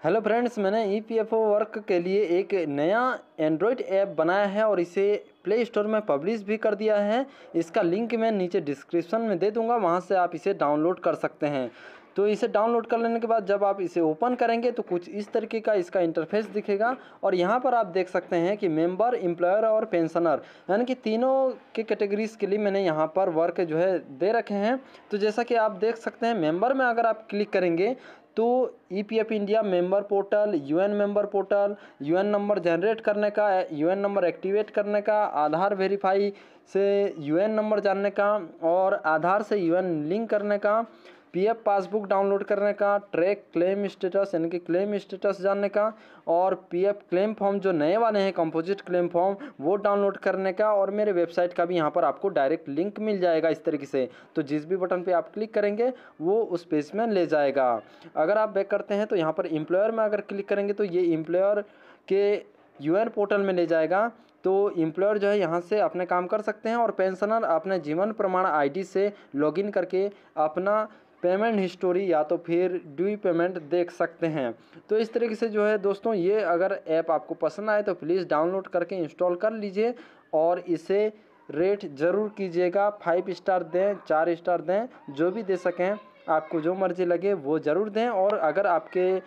Hello friends, मैंने EPFO work के लिए एक नया एंड्रॉयड ऐप बनाया है और इसे प्ले स्टोर में पब्लिश भी कर दिया है। इसका लिंक मैं नीचे डिस्क्रिप्शन में दे दूंगा, वहां से आप इसे डाउनलोड कर सकते हैं। तो इसे डाउनलोड कर लेने के बाद जब आप इसे ओपन करेंगे तो कुछ इस तरीके का इसका इंटरफेस दिखेगा और यहाँ पर आप देख सकते हैं कि मेंबर, एम्प्लॉयर और पेंशनर यानी कि तीनों के कैटेगरीज के लिए मैंने यहाँ पर वर्क जो है दे रखे हैं। तो जैसा कि आप देख सकते हैं, मेंबर में अगर आप क्लिक करेंगे तो EPF India member portal, UN member portal, UN number generate करने का, यूएन नंबर एक्टिवेट करने का, आधार वेरीफाई से यूएन नंबर जानने का और आधार से यूएन लिंक करने का, पीएफ पासबुक डाउनलोड करने का, ट्रैक क्लेम स्टेटस यानी कि क्लेम स्टेटस जानने का और पीएफ क्लेम फॉर्म जो नए वाले हैं कंपोजिट क्लेम फॉर्म वो डाउनलोड करने का। और मेरे वेबसाइट का भी यहाँ पर आपको डायरेक्ट लिंक मिल जाएगा इस तरीके से। तो जिस भी बटन पे आप क्लिक करेंगे वो उस पेज में ले जाएगा। अगर आप बैक करते हैं तो यहाँ पर एम्प्लॉयर में अगर क्लिक करेंगे तो ये एम्प्लॉयर के यूएन पोर्टल में ले जाएगा। तो एम्प्लॉयर जो है यहाँ से अपने काम कर सकते हैं और पेंशनर अपने जीवन प्रमाण आईडी से लॉगिन करके अपना पेमेंट हिस्टोरी या तो फिर ड्यू पेमेंट देख सकते हैं। तो इस तरीके से जो है दोस्तों, ये अगर ऐप आपको पसंद आए तो प्लीज़ डाउनलोड करके इंस्टॉल कर लीजिए और इसे रेट ज़रूर कीजिएगा। 5 स्टार दें, 4 स्टार दें, जो भी दे सकें, आपको जो मर्ज़ी लगे वो ज़रूर दें। और अगर आपके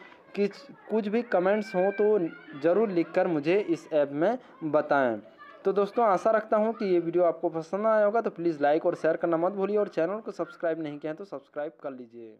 कुछ भी कमेंट्स हों तो ज़रूर लिखकर मुझे इस ऐप में बताएं। तो दोस्तों, आशा रखता हूँ कि ये वीडियो आपको पसंद आया होगा। तो प्लीज़ लाइक और शेयर करना मत भूलिए और चैनल को सब्सक्राइब नहीं किया है तो सब्सक्राइब कर लीजिए।